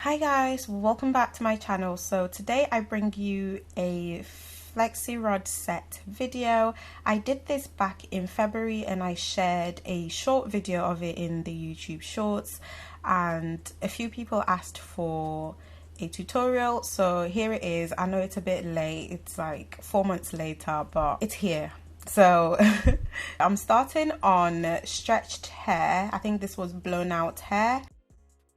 Hi guys, welcome back to my channel. So today I bring you a flexi rod set video. I did this back in February and I shared a short video of it in the YouTube shorts, and a few people asked for a tutorial, so here it is. I know it's a bit late, it's like 4 months later, but it's here. So I'm starting on stretched hair. I think this was blown out hair.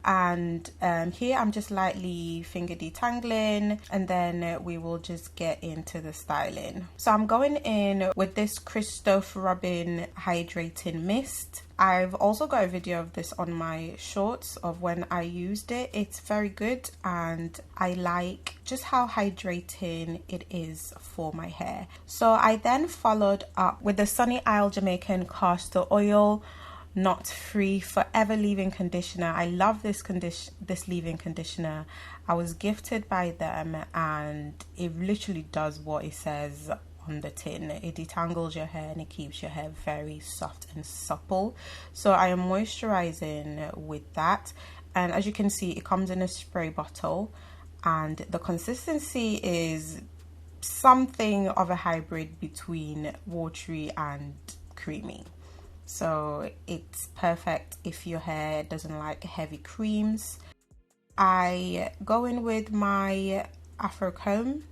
And here I'm just lightly finger detangling, and then we will just get into the styling. So I'm going in with this Christoph Robin hydrating mist. I've also got a video of this on my shorts of when I used it. It's very good and I like just how hydrating it is for my hair. So I then followed up with the Sunny Isle Jamaican castor oil Knot Free Forever leave-in conditioner. I love this leave-in conditioner. I was gifted by them and it literally does what it says on the tin. It detangles your hair and it keeps your hair very soft and supple. So I am moisturizing with that, and as you can see, it comes in a spray bottle and the consistency is something of a hybrid between watery and creamy. So it's perfect if your hair doesn't like heavy creams. I go in with my Afro comb,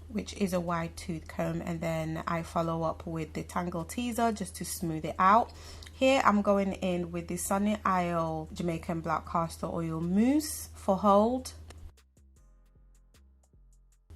which is a wide tooth comb, and then I follow up with the Tangle Teaser just to smooth it out. Here I'm going in with the Sunny Isle Jamaican Black Castor Oil Mousse for hold.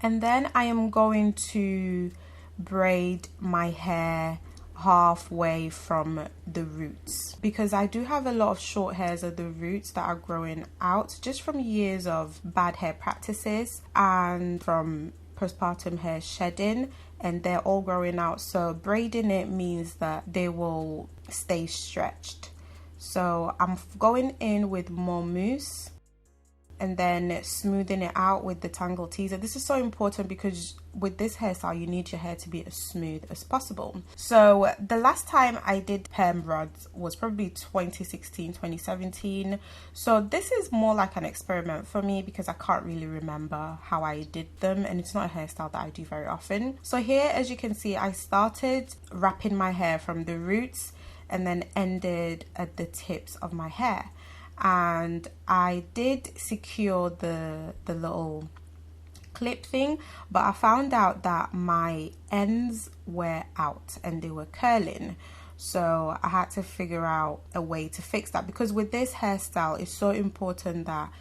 And then I am going to braid my hair halfway from the roots, because I do have a lot of short hairs at the roots that are growing out just from years of bad hair practices and from postpartum hair shedding, and they're all growing out. So braiding it means that they will stay stretched. So I'm going in with more mousse and then smoothing it out with the Tangle Teaser. This is so important because with this hairstyle you need your hair to be as smooth as possible. So the last time I did perm rods was probably 2016, 2017. So this is more like an experiment for me because I can't really remember how I did them, and it's not a hairstyle that I do very often. So here, as you can see, I started wrapping my hair from the roots and then ended at the tips of my hair. And I did secure the little clip thing, but I found out that my ends were out and they were curling. So I had to figure out a way to fix that, because with this hairstyle it's so important that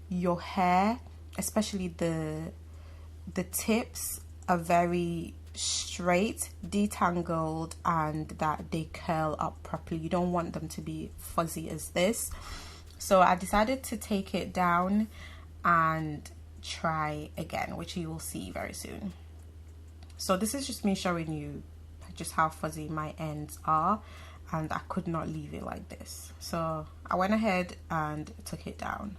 your hair, especially the tips, are very straight, detangled, and that they curl up properly. You don't want them to be fuzzy as this. So I decided to take it down and try again, which you will see very soon. So this is just me showing you just how fuzzy my ends are, and I could not leave it like this. So I went ahead and took it down.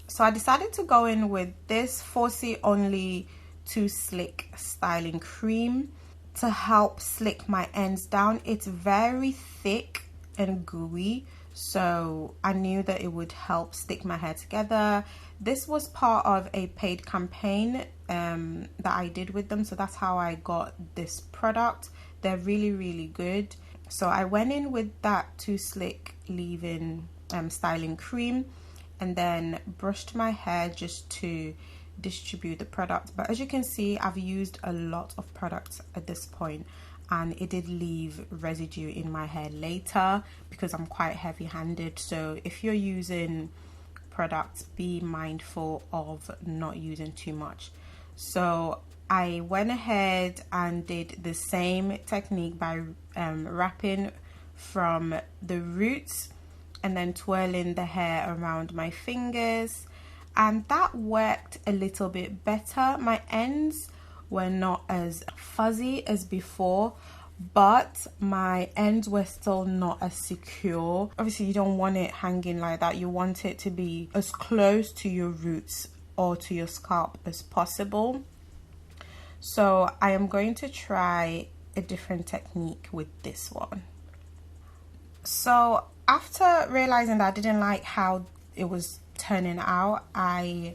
So I decided to go in with this 4C Only 2 Slick styling cream to help slick my ends down. It's very thick and gooey, so I knew that it would help stick my hair together. This was part of a paid campaign that I did with them, so that's how I got this product. They're really good. So I went in with that 2 Slick leave-in styling cream and then brushed my hair just to distribute the product. But as you can see, I've used a lot of products at this point, and it did leave residue in my hair later because I'm quite heavy-handed. So if you're using products, be mindful of not using too much. So I went ahead and did the same technique by wrapping from the roots and then twirling the hair around my fingers, and that worked a little bit better. My ends were not as fuzzy as before, but my ends were still not as secure. Obviously you don't want it hanging like that. You want it to be as close to your roots or to your scalp as possible. So I am going to try a different technique with this one. So after realizing that I didn't like how it was turning out, I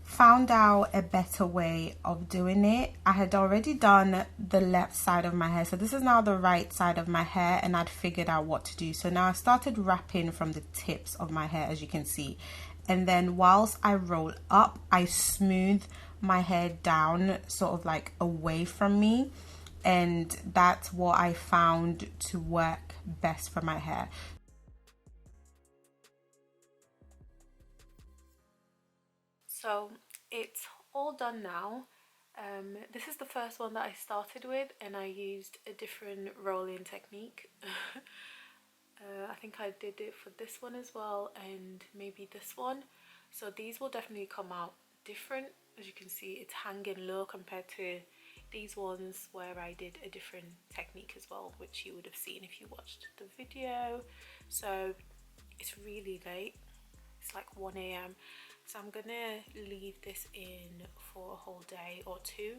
found out a better way of doing it. I had already done the left side of my hair, so this is now the right side of my hair, and I'd figured out what to do. So now I started wrapping from the tips of my hair, as you can see, and then whilst I roll up, I smooth my hair down, sort of like away from me, and that's what I found to work best for my hair. So it's all done now. This is the first one that I started with, and I used a different rolling technique. I think I did it for this one as well, and maybe this one. So these will definitely come out different. As you can see, it's hanging low compared to these ones where I did a different technique as well, which you would have seen if you watched the video. So it's really late. It's like 1 a.m. So I'm gonna leave this in for a whole day or two,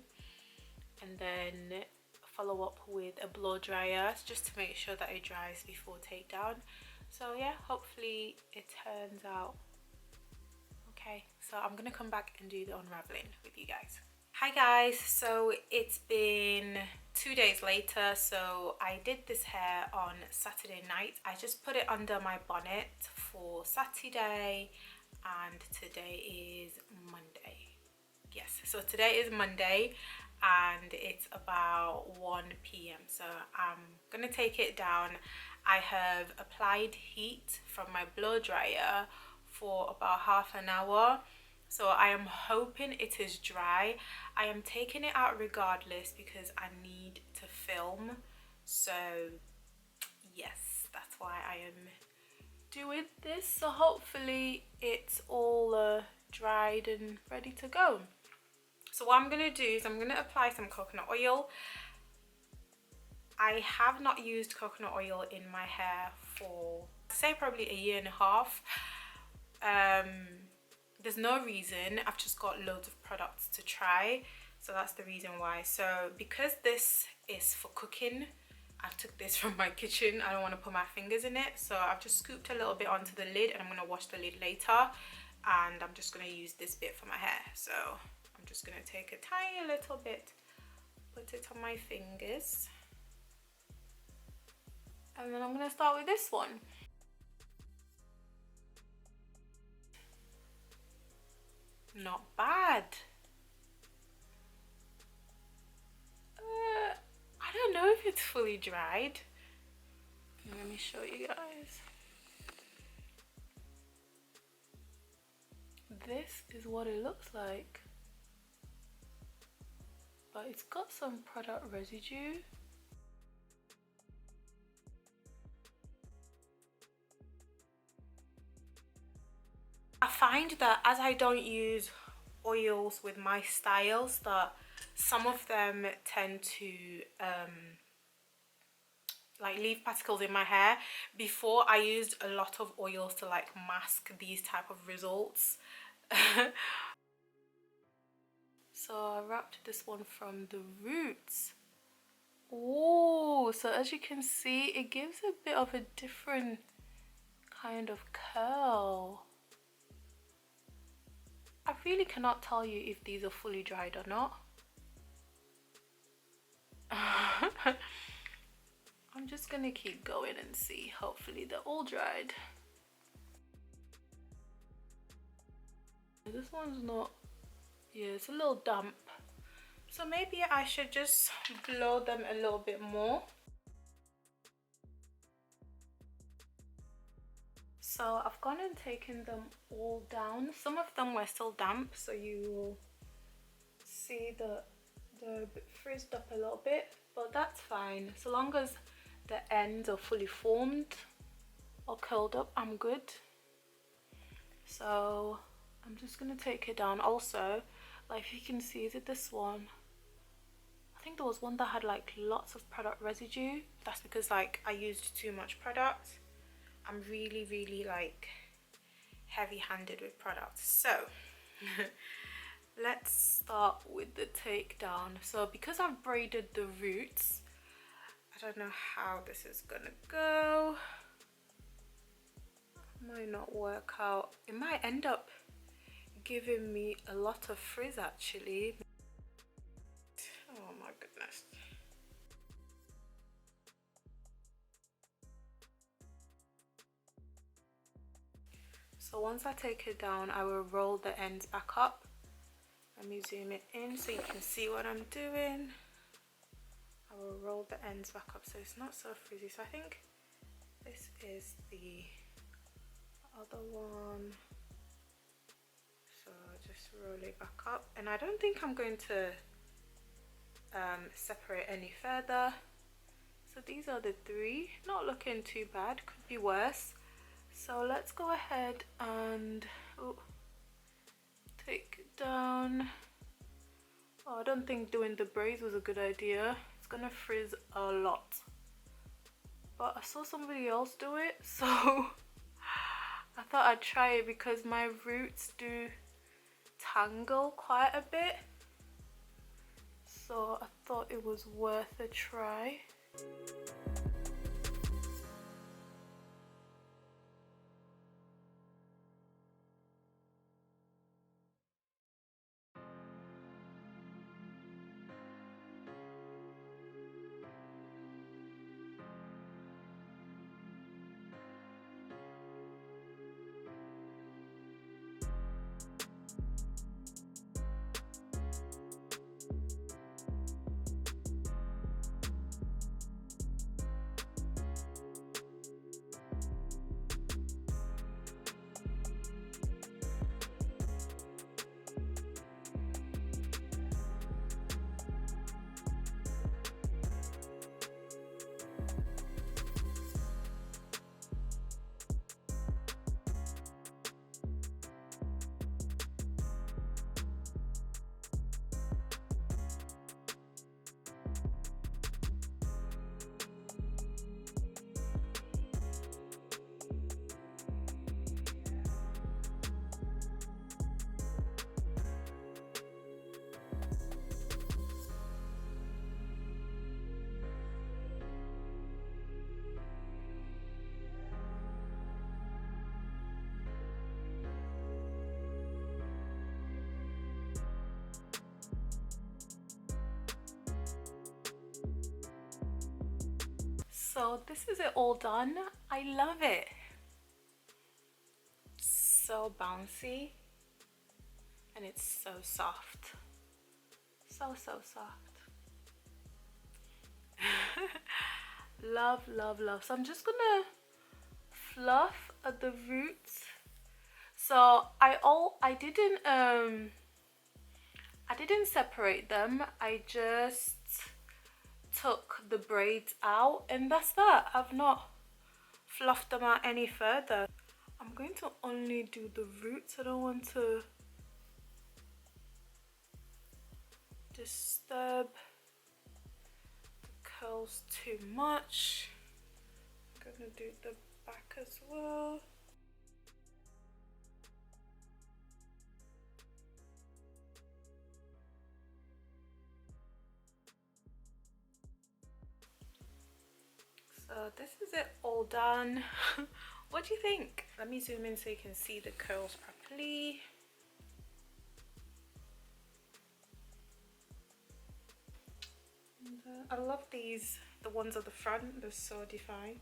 and then follow up with a blow dryer just to make sure that it dries before takedown. So yeah, hopefully it turns out okay. So I'm gonna come back and do the unraveling with you guys. Hi guys, so it's been 2 days later. So I did this hair on Saturday night. I just put it under my bonnet for Saturday, and today is Monday. Yes, so today is Monday and it's about 1 p.m. so I'm gonna take it down. I have applied heat from my blow dryer for about half an hour, so I am hoping it is dry. I am taking it out regardless because I need to film, so yes, that's why I am doing this. So hopefully it's all dried and ready to go. So what I'm going to do is I'm going to apply some coconut oil. I have not used coconut oil in my hair for, say, probably 1.5 years. There's no reason. I've just got loads of products to try, so that's the reason why. So because this is for cooking, I took this from my kitchen. I don't want to put my fingers in it, so I've just scooped a little bit onto the lid, and I'm going to wash the lid later, and I'm just going to use this bit for my hair. So I'm just going to take a tiny little bit, put it on my fingers, and then I'm going to start with this one. Not bad. I don't know if it's fully dried. Let me show you guys. This is what it looks like, but it's got some product residue. I find that as I don't use oils with my styles, that some of them tend to like leave particles in my hair. Before, I used a lot of oils to like mask these type of results. So I wrapped this one from the roots. Oh, so as you can see, it gives a bit of a different kind of curl. I really cannot tell you if these are fully dried or not. I'm just gonna keep going and see. Hopefully they're all dried. This one's not, yeah, it's a little damp. So maybe I should just blow them a little bit more. So I've gone and taken them all down. Some of them were still damp, so you will see that they're a bit frizzed up a little bit, but that's fine. So long as the ends are fully formed or curled up, I'm good. So I'm just gonna take it down. Also, like if you can see, is it this one? I think there was one that had like lots of product residue. That's because like I used too much product. I'm really like heavy-handed with products. So let's start with the takedown. So because I've braided the roots, I don't know how this is gonna go. Might not work out. It might end up giving me a lot of frizz actually. Oh my goodness. So once I take it down, I will roll the ends back up. Let me zoom it in so you can see what I'm doing. I will roll the ends back up so it's not so frizzy. So I think this is the other one. So just roll it back up, and I don't think I'm going to separate any further. So these are the three, not looking too bad, could be worse. So let's go ahead and take it down. Oh, I don't think doing the braids was a good idea. It's gonna frizz a lot, but I saw somebody else do it, so I thought I'd try it because my roots do tangle quite a bit, so I thought it was worth a try. So this is it all done. I love it. So bouncy, and it's so soft. So soft. Love, love, love. So I'm just gonna fluff at the roots. So I didn't separate them. I just took the braids out, and that's that. I've not fluffed them out any further. I'm going to only do the roots. I don't want to disturb the curls too much. I'm gonna do the back as well. So this is it all done. What do you think? Let me zoom in so you can see the curls properly. And, I love these, the ones at the front, they're so defined.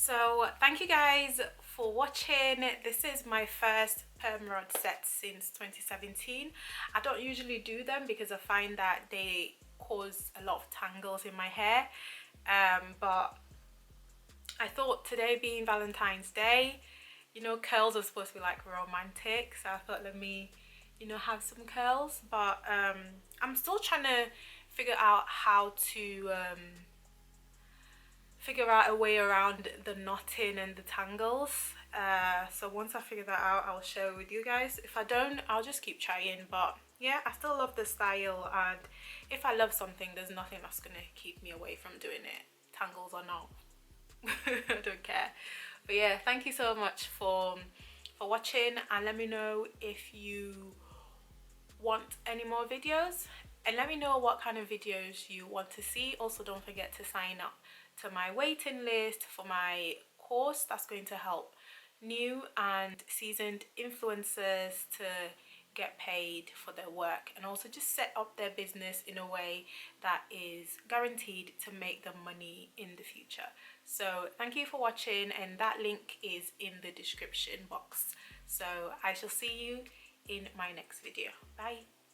So thank you guys for watching. This is my first perm rod set since 2017. I don't usually do them because I find that they cause a lot of tangles in my hair, but I thought today being Valentine's Day, you know, curls are supposed to be like romantic, so I thought let me, you know, have some curls. But I'm still trying to figure out how to figure out a way around the knotting and the tangles. So once I figure that out, I'll share it with you guys. If I don't, I'll just keep trying. But yeah, I still love the style, and if I love something, there's nothing that's gonna keep me away from doing it, tangles or not. I don't care. But yeah, thank you so much for watching, and let me know if you want any more videos, and let me know what kind of videos you want to see. Also, don't forget to sign up to my waiting list for my course that's going to help new and seasoned influencers to get paid for their work, and also just set up their business in a way that is guaranteed to make them money in the future. So thank you for watching, and that link is in the description box. So I shall see you in my next video. Bye.